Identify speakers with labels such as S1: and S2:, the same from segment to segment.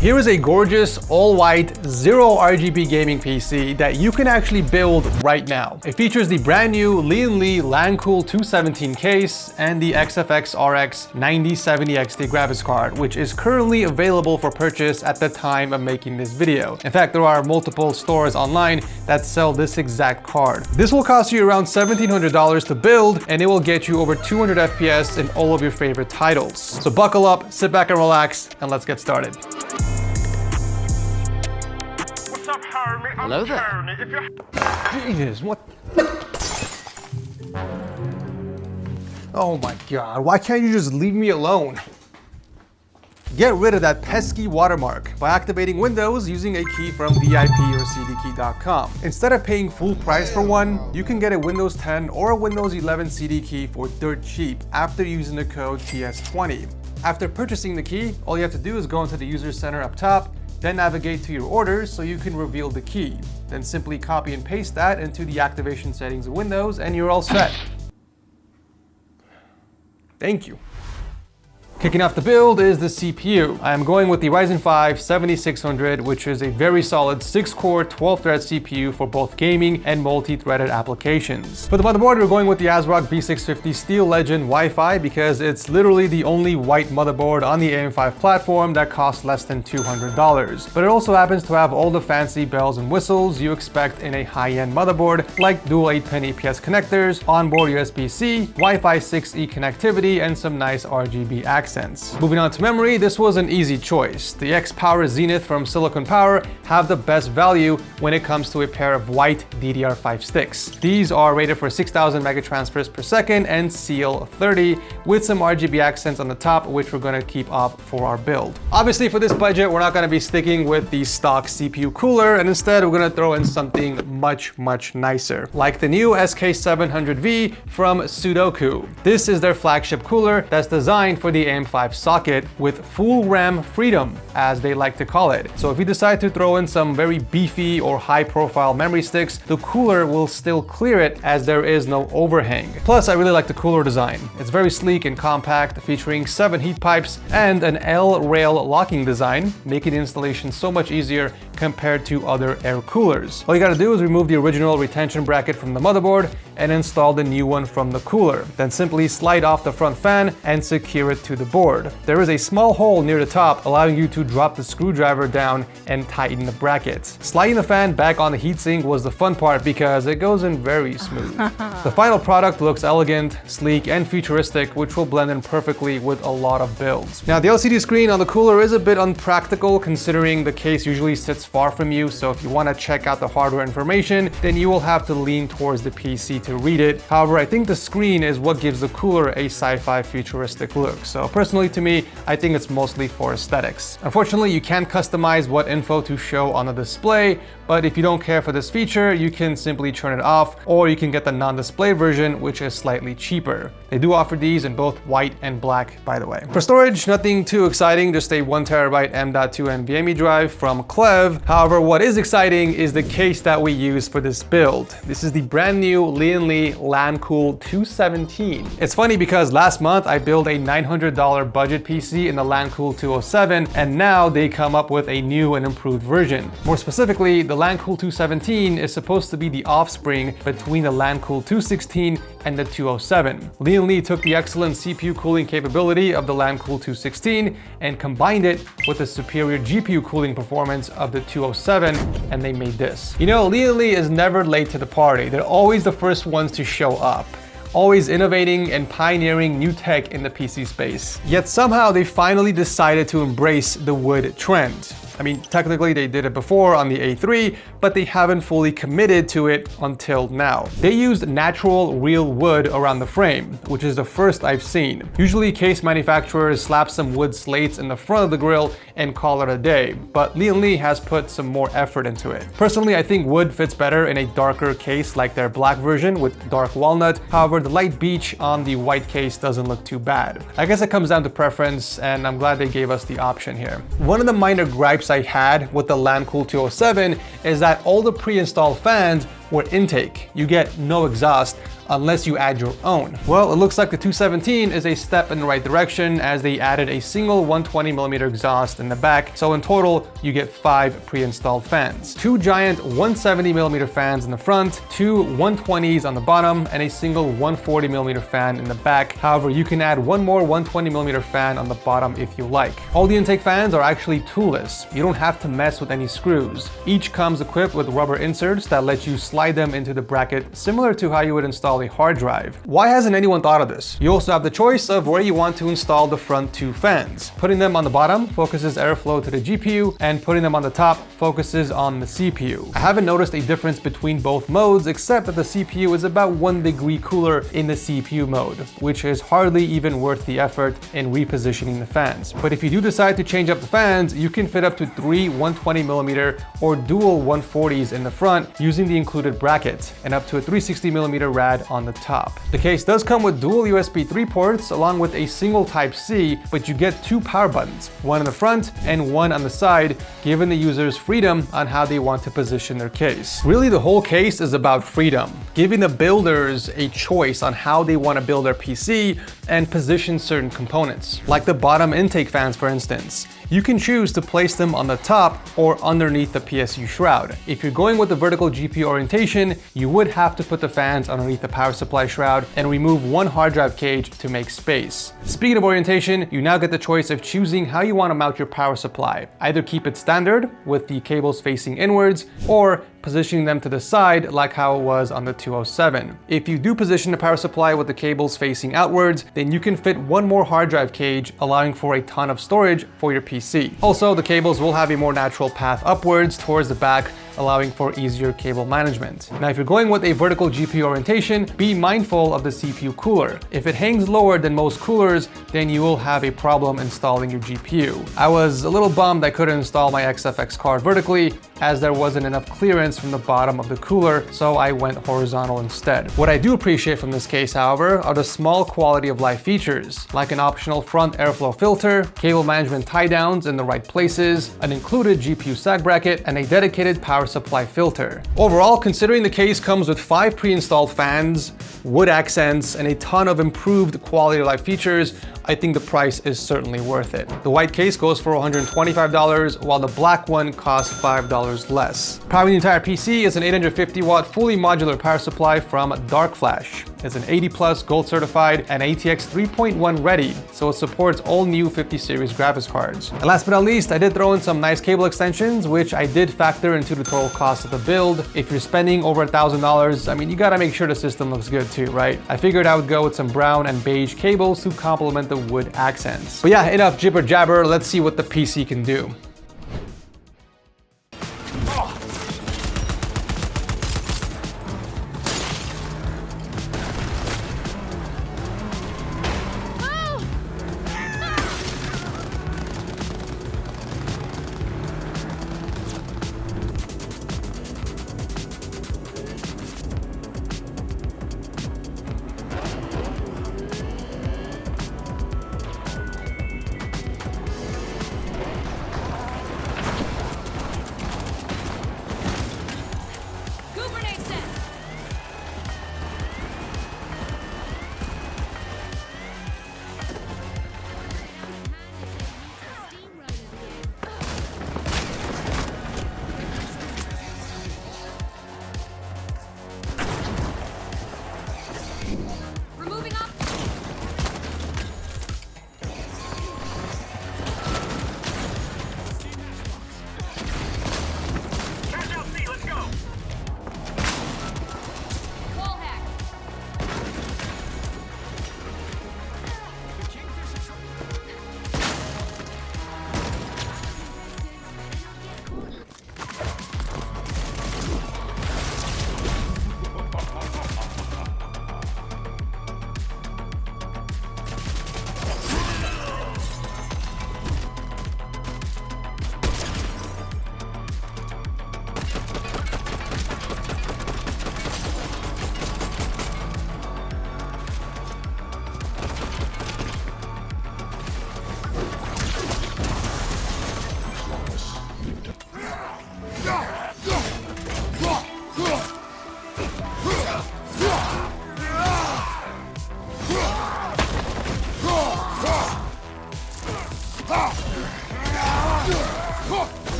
S1: Here is a gorgeous, all-white, zero RGB gaming PC that you can actually build right now. It features the brand new Lian Li Lancool 217 case and the XFX RX 9070 XT graphics card, which is currently available for purchase at the time of making this video. In fact, there are multiple stores online that sell this exact card. This will cost you around $1,700 to build, and it will get you over 200 FPS in all of your favorite titles. So buckle up, sit back and relax, and let's get started.
S2: Hello there.
S1: Jesus, what? Oh my God, why can't you just leave me alone? Get rid of that pesky watermark by activating Windows using a key from VIP or cdkey.com. Instead of paying full price for one, you can get a Windows 10 or a Windows 11 CD key for dirt cheap after using the code TS20. After purchasing the key, all you have to do is go into the user center up top, then navigate to your orders so you can reveal the key. Then simply copy and paste that into the activation settings of Windows and you're all set. Thank you. Kicking off the build is the CPU. I am going with the Ryzen 5 7600, which is a very solid 6-core, 12-thread CPU for both gaming and multi-threaded applications. For the motherboard, we're going with the ASRock B650 Steel Legend Wi-Fi because it's literally the only white motherboard on the AM5 platform that costs less than $200. But it also happens to have all the fancy bells and whistles you expect in a high-end motherboard, like dual 8-pin APS connectors, onboard USB-C, Wi-Fi 6E connectivity, and some nice RGB accents. Moving on to memory, this was an easy choice. The X-Power Zenith from Silicon Power have the best value when it comes to a pair of white DDR5 sticks. These are rated for 6,000 megatransfers per second and CL30 with some RGB accents on the top, which we're going to keep off for our build. Obviously, for this budget, we're not going to be sticking with the stock CPU cooler, and instead we're going to throw in something much nicer, like the new SK700V from Sudoku. This is their flagship cooler that's designed for the AM5 socket with full RAM freedom, as they like to call it. So if you decide to throw in some very beefy or high profile memory sticks, the cooler will still clear it as there is no overhang. Plus, I really like the cooler design. It's very sleek and compact, featuring 7 heat pipes and an L-rail locking design, making installation so much easier compared to other air coolers. All you gotta do is remove the original retention bracket from the motherboard and install the new one from the cooler. Then simply slide off the front fan and secure it to the board. There is a small hole near the top allowing you to drop the screwdriver down and tighten the brackets. Sliding the fan back on the heatsink was the fun part because it goes in very smooth. The final product looks elegant, sleek, and futuristic, which will blend in perfectly with a lot of builds. Now, the LCD screen on the cooler is a bit unpractical considering the case usually sits far from you, so if you want to check out the hardware information, then you will have to lean towards the PC to read it. However, I think the screen is what gives the cooler a sci-fi futuristic look. So personally, to me, I think it's mostly for aesthetics. Unfortunately, you can't customize what info to show on the display, but if you don't care for this feature, you can simply turn it off, or you can get the non-display version, which is slightly cheaper. They do offer these in both white and black, by the way. For storage, nothing too exciting, just a 1TB M.2 NVMe drive from Clev. However, what is exciting is the case that we use for this build. This is the brand new Lian Li Lancool 217. It's funny because last month I built a $900 budget PC in the Lancool 207, and now they come up with a new and improved version. More specifically, the Lancool 217 is supposed to be the offspring between the Lancool 216 and the 207. Lian Li took the excellent CPU cooling capability of the Lancool 216 and combined it with the superior GPU cooling performance of the 207, and they made this. You know, Lian Li is never late to the party. They're always the first ones to show up, always innovating and pioneering new tech in the PC space. Yet somehow they finally decided to embrace the wood trend. I mean, technically they did it before on the A3, but they haven't fully committed to it until now. They used natural real wood around the frame, which is the first I've seen. Usually case manufacturers slap some wood slates in the front of the grille and call it a day, but Lian Li has put some more effort into it. Personally, I think wood fits better in a darker case like their black version with dark walnut. However, the light beige on the white case doesn't look too bad. I guess it comes down to preference, and I'm glad they gave us the option here. One of the minor gripes I had with the Lancool 207 is that all the pre-installed fans were intake. You get no exhaust, unless you add your own. Well, it looks like the 217 is a step in the right direction as they added a single 120mm exhaust in the back, so in total you get 5 pre-installed fans. 2 giant 170mm fans in the front, 2 120s on the bottom, and a single 140mm fan in the back. However, you can add one more 120mm fan on the bottom if you like. All the intake fans are actually toolless. You don't have to mess with any screws. Each comes equipped with rubber inserts that let you slide them into the bracket, similar to how you would install a hard drive. Why hasn't anyone thought of this? You also have the choice of where you want to install the front 2 fans. Putting them on the bottom focuses airflow to the GPU, and putting them on the top focuses on the CPU. I haven't noticed a difference between both modes, except that the CPU is about 1 degree cooler in the CPU mode, which is hardly even worth the effort in repositioning the fans. But if you do decide to change up the fans, you can fit up to 3 120mm or dual 140s in the front using the included bracket, and up to a 360mm rad on the top. The case does come with dual USB 3 ports along with a single Type-C, but you get 2 power buttons, one in the front and one on the side, giving the users freedom on how they want to position their case. Really, the whole case is about freedom, giving the builders a choice on how they want to build their PC and position certain components, like the bottom intake fans, for instance. You can choose to place them on the top or underneath the PSU shroud. If you're going with the vertical GPU orientation, you would have to put the fans underneath the power supply shroud and remove one hard drive cage to make space. Speaking of orientation, you now get the choice of choosing how you want to mount your power supply. Either keep it standard with the cables facing inwards, or positioning them to the side like how it was on the 207. If you do position the power supply with the cables facing outwards, then you can fit one more hard drive cage, allowing for a ton of storage for your PC. Also, the cables will have a more natural path upwards towards the back, allowing for easier cable management. Now, if you're going with a vertical GPU orientation, be mindful of the CPU cooler. If it hangs lower than most coolers, then you will have a problem installing your GPU. I was a little bummed I couldn't install my XFX card vertically, as there wasn't enough clearance from the bottom of the cooler, so I went horizontal instead. What I do appreciate from this case, however, are the small quality of life features, like an optional front airflow filter, cable management tie downs in the right places, an included GPU sag bracket, and a dedicated power supply filter. Overall, considering the case comes with 5 pre-installed fans, wood accents, and a ton of improved quality of life features, I think the price is certainly worth it. The white case goes for $125, while the black one costs $5 less. Powering the entire PC is an 850 watt fully modular power supply from Dark Flash. It's an 80+ gold certified and ATX 3.1 ready, so it supports all new 50 series graphics cards. And last but not least, I did throw in some nice cable extensions, which I did factor into the total cost of the build. If you're spending over $1,000, I mean, you gotta make sure the system looks good too, right? I figured I would go with some brown and beige cables to complement the wood accents. But yeah, enough jibber jabber, let's see what the PC can do.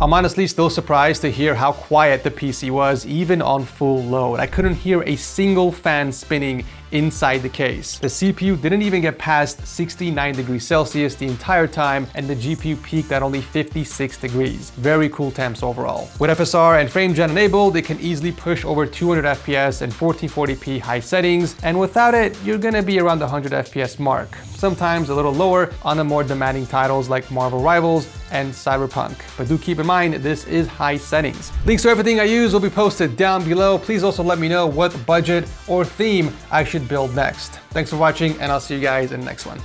S1: I'm honestly still surprised to hear how quiet the PC was even on full load. I couldn't hear a single fan spinning inside the case. The CPU didn't even get past 69 degrees Celsius the entire time, and the GPU peaked at only 56 degrees. Very cool temps overall. With FSR and frame gen enabled, it can easily push over 200 FPS and 1440p high settings, and without it, you're gonna be around the 100 FPS mark. Sometimes a little lower on the more demanding titles like Marvel Rivals and Cyberpunk. But do keep in mind, this is high settings. Links to everything I use will be posted down below. Please also let me know what budget or theme I should build next. Thanks for watching, and I'll see you guys in the next one.